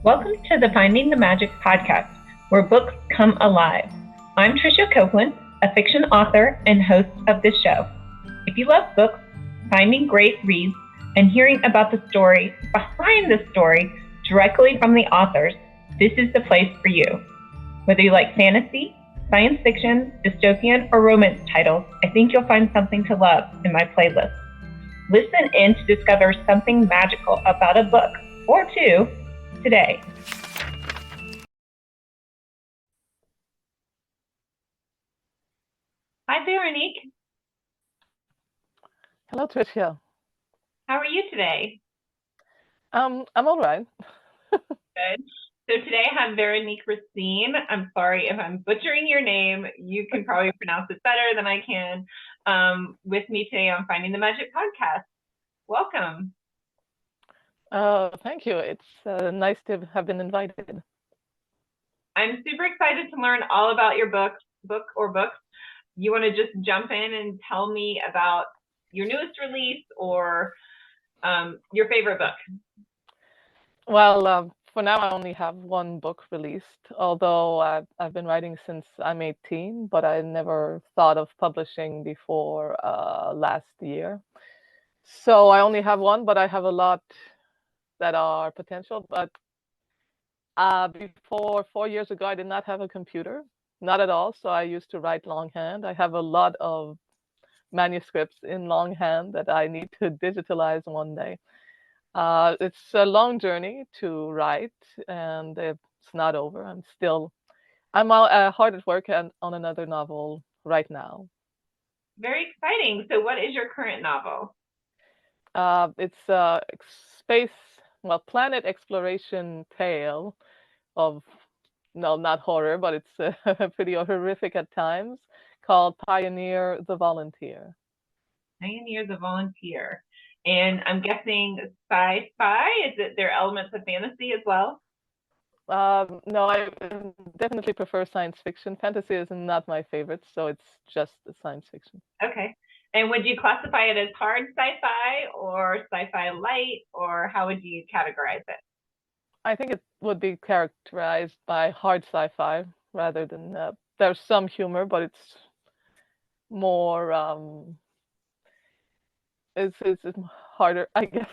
Welcome to the Finding the Magic podcast, where books come alive. I'm Tricia Copeland, a fiction author and host of this show. If you love books, finding great reads, and hearing about the story behind the story directly from the authors, this is the place for you. Whether you like fantasy, science fiction, dystopian, or romance titles, I think you'll find something to love in my playlist. Listen in to discover something magical about a book or two today. Hi, Veronique. Hello, Tricia. How are you today? I'm all right. Good. So today I have Veronique Racine. I'm sorry if I'm butchering your name. You can probably pronounce it better than I can. With me today on Finding the Magic podcast. Welcome. Thank you. It's nice to have been invited. I'm super excited to learn all about your book or books. You want to just jump in and tell me about your newest release or your favorite book? Well, for now, I only have one book released, although I've been writing since I'm 18, but I never thought of publishing before last year. So I only have one, but I have a lot that are potential. But before 4 years ago, I did not have a computer, not at all. So I used to write longhand. I have a lot of manuscripts in longhand that I need to digitalize one day. It's a long journey to write, and it's not over. I'm hard at work on another novel right now. Very exciting. So, what is your current novel? It's a space, well, planet exploration tale of, no, not horror, but it's pretty horrific at times, called Pioneer the Volunteer. Pioneer the Volunteer. And I'm guessing sci-fi. Is it there are elements of fantasy as well? No, I definitely prefer science fiction. Fantasy is not my favorite, so it's just science fiction. Okay. And would you classify it as hard sci-fi or sci-fi light, or how would you categorize it? I think it would be characterized by hard sci-fi rather than there's some humor, but it's more it's harder, I guess.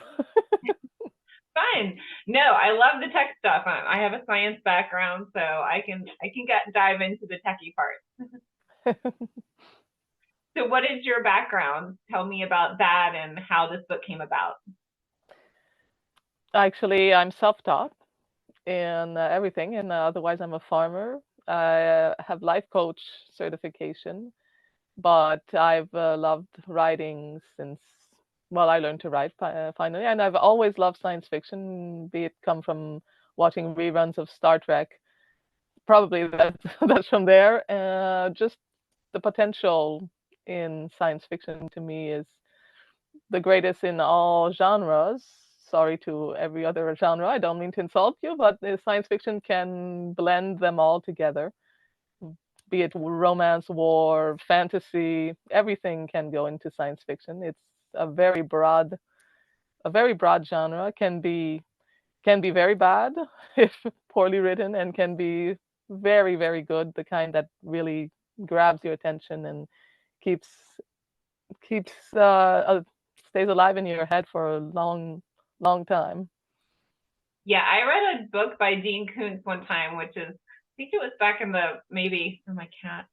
Fine. No, I love the tech stuff. I have a science background, so I can get dive into the techie part. So, what is your background? Tell me about that and how this book came about. Actually, I'm self-taught in everything, and otherwise I'm a farmer. I have life coach certification, but I've loved writing since, well, I learned to write finally, and I've always loved science fiction, be it come from watching reruns of Star Trek. Probably that's from there. Just the potential in science fiction to me is the greatest in all genres. Sorry to every other genre. I don't mean to insult you, but science fiction can blend them all together, be it romance, war, fantasy, everything can go into science fiction. It's a very broad, a very broad genre. Can be very bad if poorly written, and can be very, very good, the kind that really grabs your attention and keeps keeps stays alive in your head for a long, long time. Yeah, I read a book by Dean Koontz one time, which is I think it was back in the maybe oh my cat.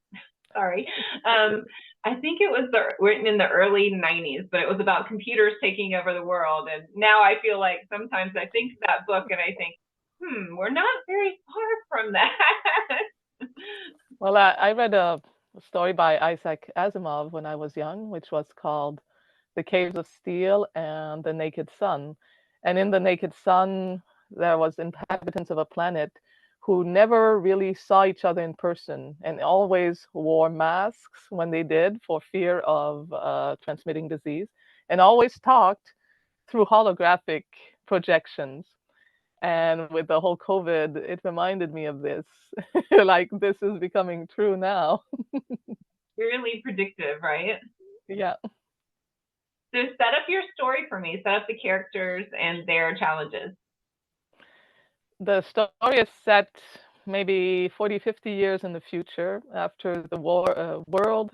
Sorry. I think it was written in the early 90s, but it was about computers taking over the world. And now I feel like sometimes I think of that book and I think, we're not very far from that. Well, I read a story by Isaac Asimov when I was young, which was called The Caves of Steel and the Naked Sun. And in the Naked Sun, there was inhabitants of a planet who never really saw each other in person and always wore masks when they did for fear of transmitting disease, and always talked through holographic projections. And with the whole COVID, it reminded me of this. Like, this is becoming true now. Really predictive, right? Yeah. So set up your story for me, set up the characters and their challenges. The story is set maybe 40, 50 years in the future after the world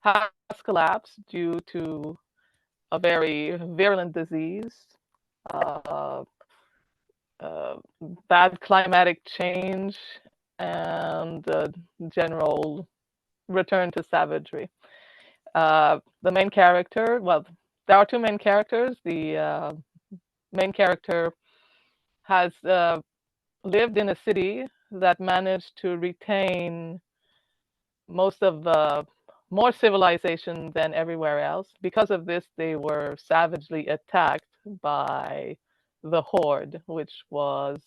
has collapsed due to a very virulent disease, uh, uh, bad climatic change, and general return to savagery. The main character, well, there are two main characters. The main character has lived in a city that managed to retain most of the more civilization than everywhere else. Because of this, they were savagely attacked by the Horde, which was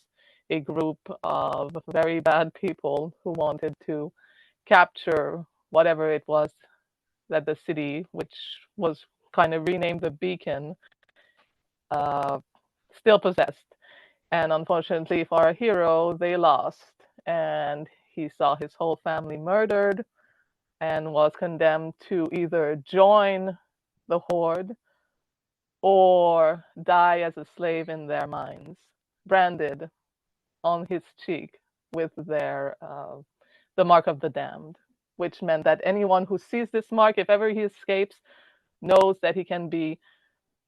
a group of very bad people who wanted to capture whatever it was that the city, which was kind of renamed the Beacon, uh, still possessed. And unfortunately for our hero, they lost, and he saw his whole family murdered and was condemned to either join the Horde or die as a slave in their mines, branded on his cheek with the mark of the damned, which meant that anyone who sees this mark, if ever he escapes, knows that he can be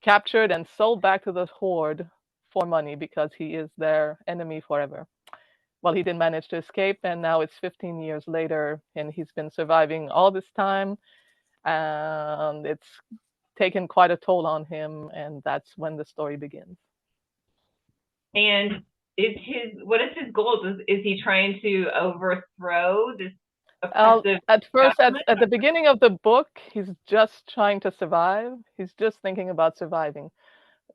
captured and sold back to the Horde for money because he is their enemy forever. Well, he didn't manage to escape, and now it's 15 years later, and he's been surviving all this time, and it's taken quite a toll on him, and that's when the story begins. And what is his goal? Is he trying to overthrow this oppressive At first, government? at the beginning of the book, he's just trying to survive. He's just thinking about surviving.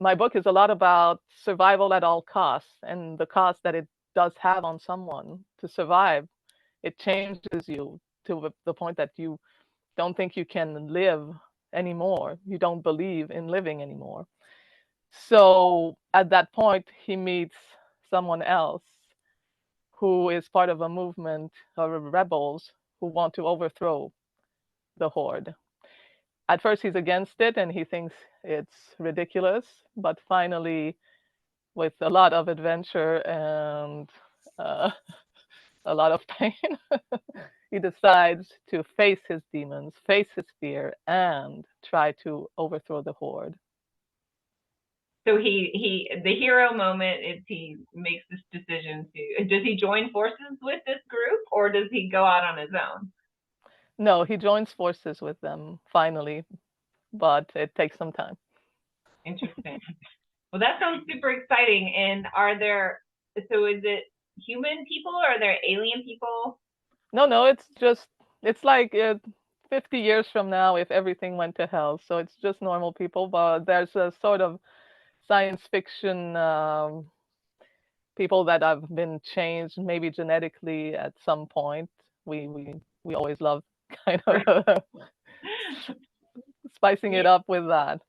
My book is a lot about survival at all costs and the cost that it does have on someone to survive. It changes you to the point that you don't think you can live anymore. You don't believe in living anymore. So at that point, he meets someone else who is part of a movement of rebels who want to overthrow the Horde. At first, he's against it and he thinks it's ridiculous, but finally, with a lot of adventure and uh, a lot of pain, he decides to face his demons, face his fear, and try to overthrow the Horde. So the hero moment is he makes this decision to, does he join forces with this group or does he go out on his own? No, he joins forces with them finally, but it takes some time. Interesting. Well, that sounds super exciting. And so is it human people or are there alien people? No, it's like 50 years from now if everything went to hell. So it's just normal people, but there's a sort of science fiction people that have been changed, maybe genetically at some point. We always love kind of spicing it up with that.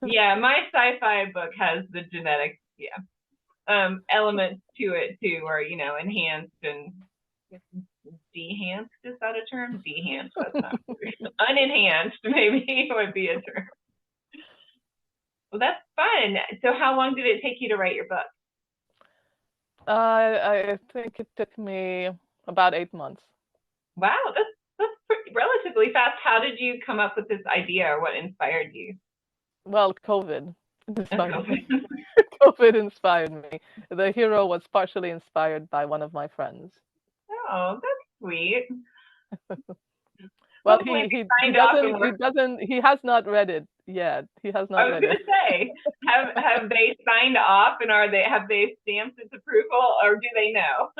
Yeah, my sci-fi book has the genetic elements to it too, or enhanced and dehanced. Is that a term? Dehanced. That's not unenhanced. Maybe would be a term. Well, that's fun. So, how long did it take you to write your book? I think it took me about 8 months. Wow, that's relatively fast. How did you come up with this idea, or what inspired you? Well, COVID inspired me. COVID inspired me. The hero was partially inspired by one of my friends. Oh, that's sweet. Well, Hopefully he has not read it yet. He has not read it. I was going to say, have they signed off and have they stamped its approval, or do they know?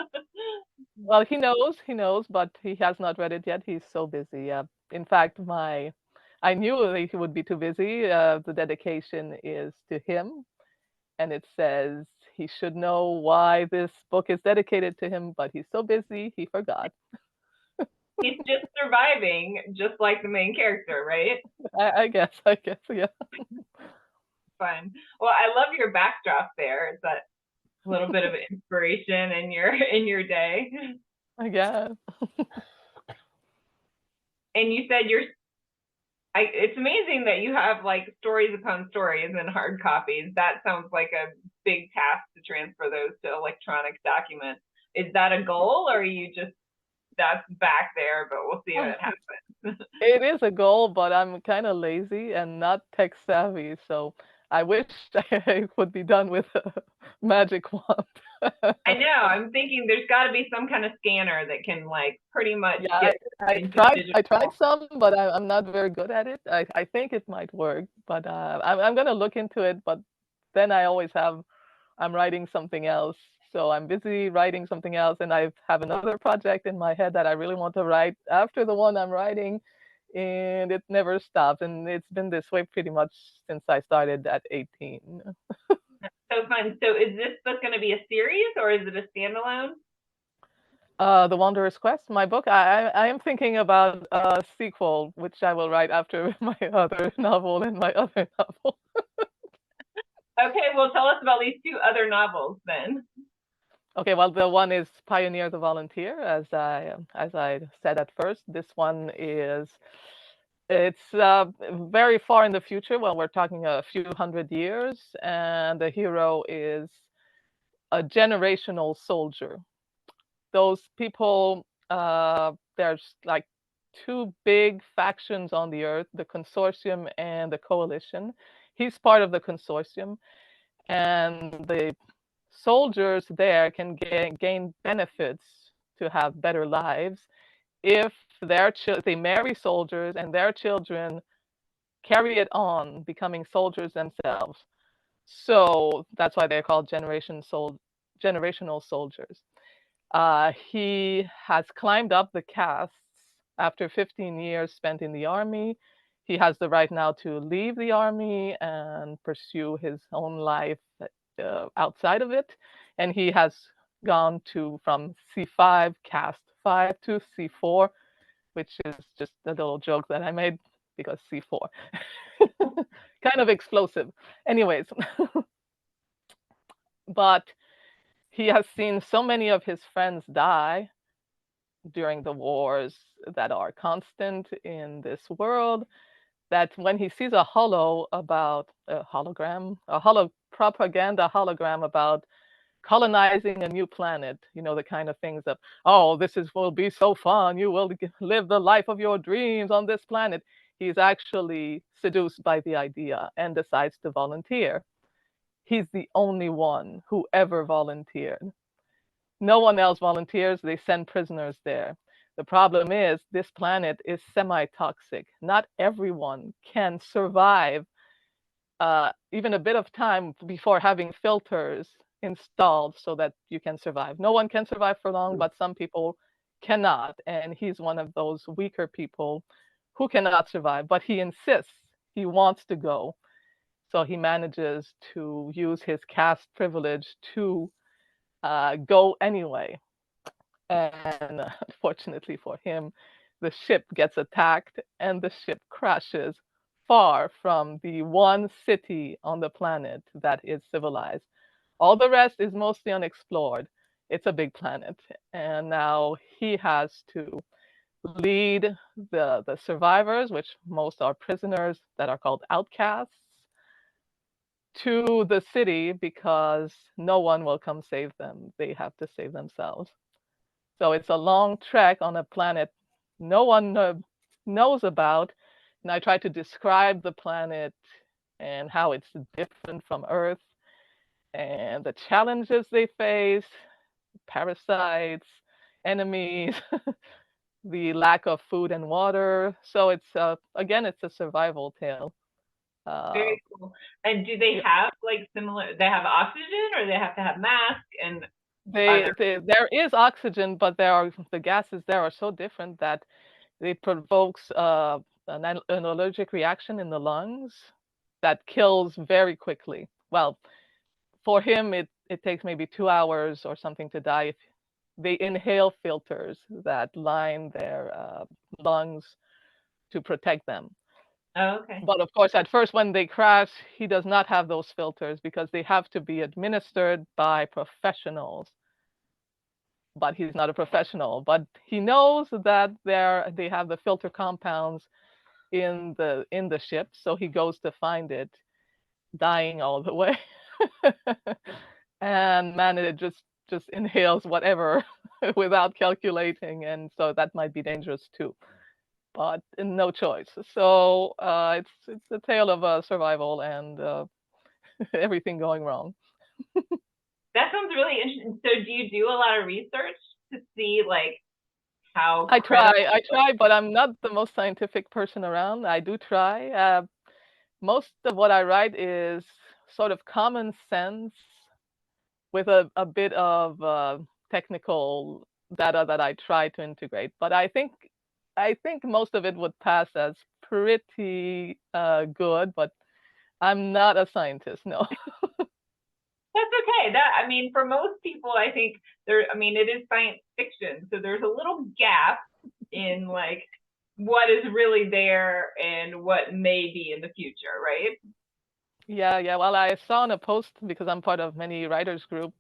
Well, he knows, but he has not read it yet. He's so busy. In fact, I knew that he would be too busy. The dedication is to him, and it says he should know why this book is dedicated to him, but he's so busy he forgot. He's just surviving, just like the main character, right? I guess, yeah. Fun. Well, I love your backdrop there. It's that little bit of inspiration in your day. I guess. And you said it's amazing that you have like stories upon stories and hard copies. That sounds like a big task to transfer those to electronic documents. Is that a goal, or are you just that's back there, but we'll see what happens? It is a goal, but I'm kind of lazy and not tech savvy, so I wish I would be done with a magic wand. I know. I'm thinking there's got to be some kind of scanner that can like pretty much Yeah, get I into tried. digital. I tried some, but I'm not very good at it. I think it might work, but I'm gonna look into it. But then I always have I'm writing something else, so I'm busy writing something else, and I have another project in my head that I really want to write after the one I'm writing, and it never stops. And it's been this way pretty much since I started at 18. So fun. So is this book going to be a series or is it a standalone? The Wanderer's Quest, my book. I am thinking about a sequel, which I will write after my other novel and my other novel. Okay, well, tell us about these two other novels then. Okay, well, the one is Pioneer the Volunteer, as I said at first. This one is it's very far in the future. Well, we're talking a few hundred years, and the hero is a generational soldier. Those people, there's like two big factions on the earth, the consortium and the coalition. He's part of the consortium, and the soldiers there can gain benefits to have better lives if they marry soldiers and their children carry it on becoming soldiers themselves. So that's why they're called generational soldiers. He has climbed up the castes after 15 years spent in the army. He has the right now to leave the army and pursue his own life outside of it. And he has gone from C5, caste 5, to C4, which is just a little joke that I made because C4. Kind of explosive. Anyways, but he has seen so many of his friends die during the wars that are constant in this world that when he sees a holo propaganda hologram about colonizing a new planet, the kind of things that, oh, will be so fun, you will live the life of your dreams on this planet. He's actually seduced by the idea and decides to volunteer. He's the only one who ever volunteered. No one else volunteers. They send prisoners there. The problem is this planet is semi-toxic. Not everyone can survive even a bit of time before having filters installed so that you can survive. No one can survive for long, but some people cannot. And he's one of those weaker people who cannot survive, but he insists he wants to go. So he manages to use his caste privilege to go anyway. And unfortunately for him, the ship gets attacked and the ship crashes far from the one city on the planet that is civilized. All the rest is mostly unexplored. It's a big planet. And now he has to lead the survivors, which most are prisoners that are called outcasts, to the city because no one will come save them. They have to save themselves. So it's a long trek on a planet no one knows about. And I try to describe the planet and how it's different from Earth and the challenges they face, parasites, enemies, the lack of food and water. So it's again, it's a survival tale. Uh, Very cool. And do they have like similar? They have oxygen, or they have to have mask? And are there? there is oxygen, but the gases there are so different that it provokes an allergic reaction in the lungs that kills very quickly. Well, for him, it takes maybe 2 hours or something to die if they inhale filters that line their lungs to protect them. Oh, okay. But of course, at first, when they crash, he does not have those filters because they have to be administered by professionals. But he's not a professional. But he knows that they have the filter compounds in the ship, so he goes to find it, dying all the way. And man, it just inhales whatever without calculating, and so that might be dangerous too. But no choice. So it's a tale of survival and everything going wrong. That sounds really interesting. So do you do a lot of research to see like how I credible? try, but I'm not the most scientific person around. I do try. Most of what I write is sort of common sense with a bit of technical data that I try to integrate. But I think most of it would pass as pretty good. But I'm not a scientist, no. That's okay. That I mean, for most people, I think there. I mean, it is science fiction, so there's a little gap in like what is really there and what may be in the future, right? Yeah, yeah. Well, I saw in a post, because I'm part of many writers group,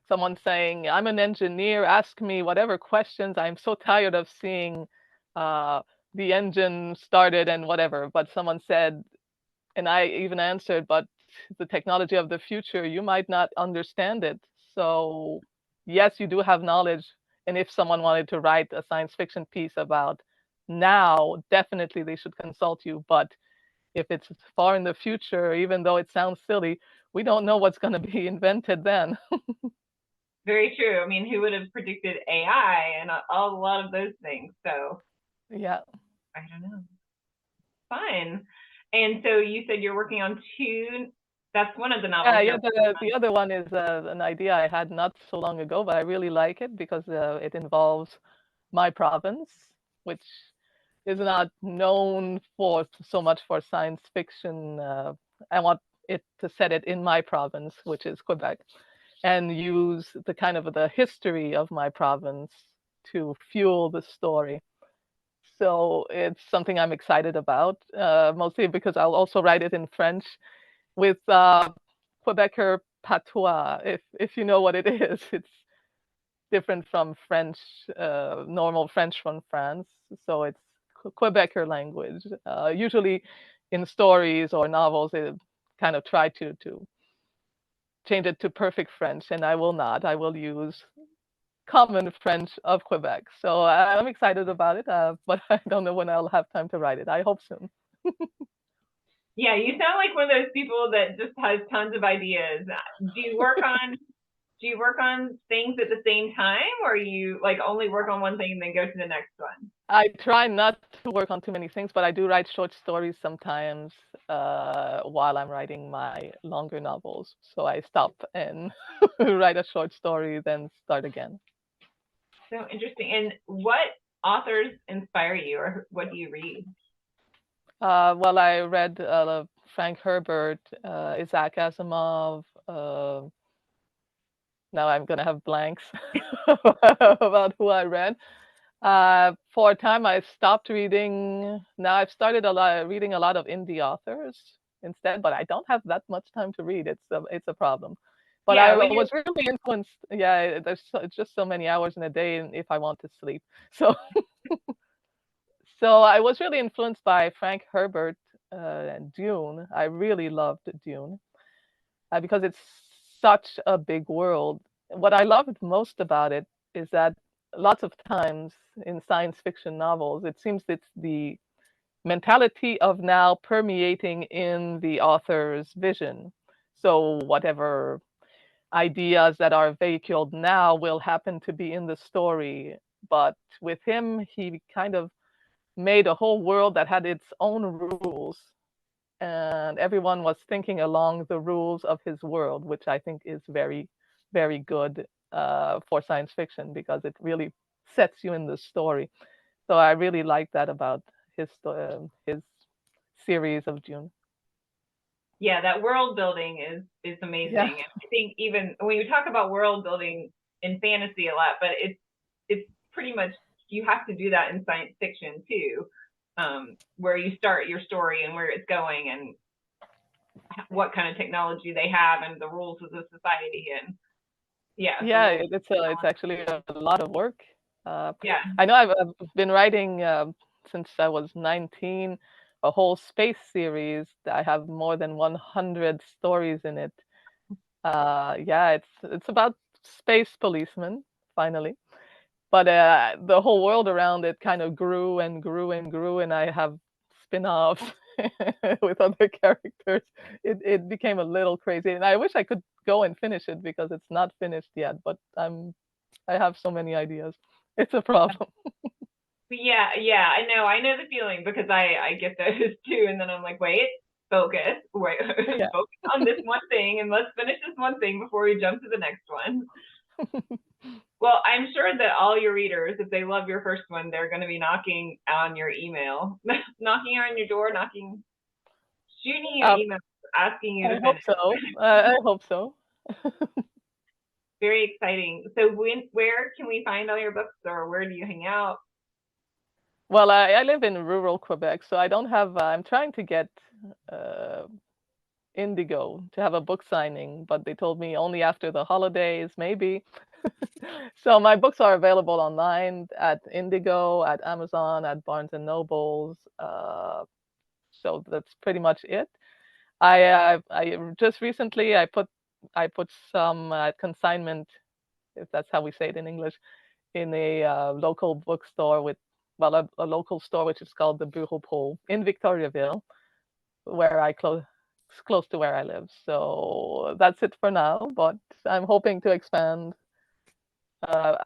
someone saying, "I'm an engineer. Ask me whatever questions. I'm so tired of seeing uh, the engine started and whatever." But someone said, and I even answered, "But the technology of the future, you might not understand it. So yes, you do have knowledge. And if someone wanted to write a science fiction piece about now, definitely they should consult you. But if it's far in the future, even though it sounds silly, we don't know what's going to be invented then." Very true. I mean, who would have predicted AI and a lot of those things? So Yeah. I don't know. Fine. And so you said you're working on two. That's one of the Yeah, novels yeah. you're The other one is an idea I had not so long ago, but I really like it because it involves my province, which is not known for so much for science fiction. I want it to set it in my province, which is Quebec, and use the kind of the history of my province to fuel the story. So it's something I'm excited about, mostly because I'll also write it in French with Quebecer patois, if you know what it is. It's different from French, normal French from France. So it's Quebecer language. Usually in stories or novels, they kind of try to change it to perfect French, and I will not. I will use common French of Quebec. So I'm excited about it, but I don't know when I'll have time to write it. I hope soon. Yeah, you sound like one of those people that just has tons of ideas. Do you work on things at the same time, or you like only work on one thing and then go to the next one? I try not to work on too many things, but I do write short stories sometimes while I'm writing my longer novels. So I stop and write a short story, then start again. So interesting. And what authors inspire you, or what do you read? Well, I read Frank Herbert, Isaac Asimov. Now I'm gonna have blanks about who I read. For a time, I stopped reading. Now I've started reading a lot of indie authors instead, but I don't have that much time to read. It's a problem. But I Yeah, when you're was really influenced. Yeah, it's just so many hours in a day, and if I want to sleep, so so I was really influenced by Frank Herbert and Dune. I really loved Dune because it's such a big world. What I loved most about it is that lots of times in science fiction novels, it seems it's the mentality of now permeating in the author's vision. So whatever ideas that are veiculed now will happen to be in the story. But with him, he kind of made a whole world that had its own rules, and everyone was thinking along the rules of his world, which I think is very, very good for science fiction because it really sets you in the story. So I really like that about his series of Dune. Yeah, that world building is Yeah, amazing. And I think even when you talk about world building in fantasy a lot, but it's pretty much you have to do that in science fiction too, where you start your story and where it's going and what kind of technology they have and the rules of the society and yeah, the yeah, it's actually a lot of work. yeah. I know I've been writing since I was 19, a whole space series. I have more than 100 stories in it. Yeah, it's about space policemen, finally. But the whole world around it kind of grew and grew and grew, and I have spin-offs with other characters. It became a little crazy, and I wish I could go and finish it because it's not finished yet. But I have so many ideas. It's a problem. Yeah, yeah, I know the feeling because I get those too, and then I'm like, wait, focus, wait, Yeah. focus on this one thing, and let's finish this one thing before we jump to the next one. Well, I'm sure that all your readers, if they love your first one, they're going to be knocking on your email, knocking on your door, shooting you Uh, emails, asking you I to hope finish. so. I hope so. Very exciting. So where can we find all your books, or where do you hang out? Well, I live in rural Quebec, so I don't have. I'm trying to get uh, Indigo to have a book signing, but they told me only after the holidays, maybe. So my books are available online at Indigo, at Amazon, at Barnes and Nobles. So that's pretty much it. I just recently I put some consignment, if that's how we say it in English, in a local bookstore with a local store which is called the Bureau Pro in Victoriaville, where it's close to where I live. So that's it for now, but I'm hoping to expand.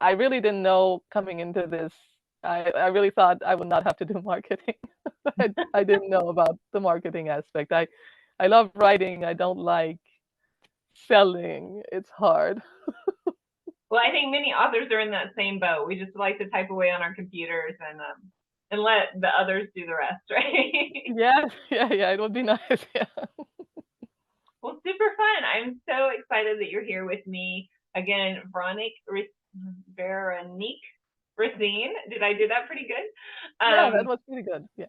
I really didn't know coming into this. I really thought I would not have to do marketing. I didn't know about the marketing aspect. I love writing. I don't like selling. It's hard. Well, I think many authors are in that same boat. We just like to type away on our computers and let the others do the rest, right? Yeah, yeah. It would be nice. Yeah. Well, super fun. I'm so excited that you're here with me again, Veronique Racine. Did I do that pretty good? Yeah, that was pretty good. Yeah.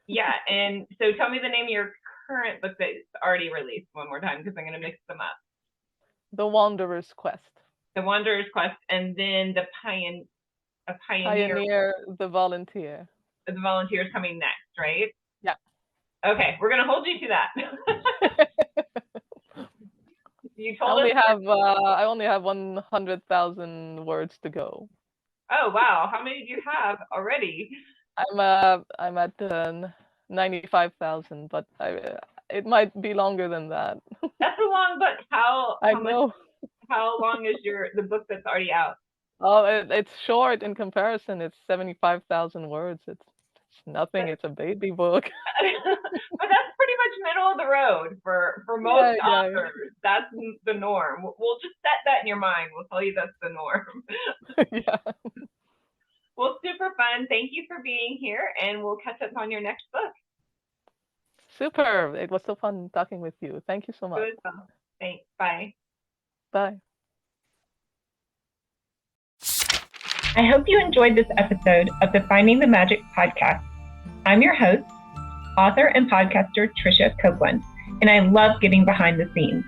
Yeah, and so tell me the name of your current book that's already released one more time because I'm going to mix them up. The Wanderer's Quest. The Wanderer's Quest, and then the Pioneer. Pioneer, the Volunteer. The Volunteer is coming next, right? Yeah. Okay, we're going to hold you to that. You told us. I only have 100,000 words to go. Oh wow! How many do you have already? I'm at 95,000, but it might be longer than that. That's a long book. I know. How long is the book that's already out? Oh, it's short in comparison. It's 75,000 words. It's nothing. It's a baby book. But that's pretty much middle of the road for most authors. That's the norm. We'll just set that in your mind. We'll tell you that's the norm. Yeah. Well, super fun. Thank you for being here, and we'll catch up on your next book. Super. It was so fun talking with you. Thank you so much. Good. Thanks. Bye. Bye. I hope you enjoyed this episode of the Finding the Magic podcast. I'm your host, author and podcaster Tricia Copeland, and I love getting behind the scenes.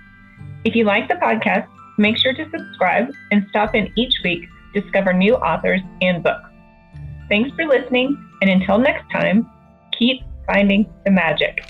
If you like the podcast, make sure to subscribe and stop in each week to discover new authors and books. Thanks for listening, and until next time, keep finding the magic.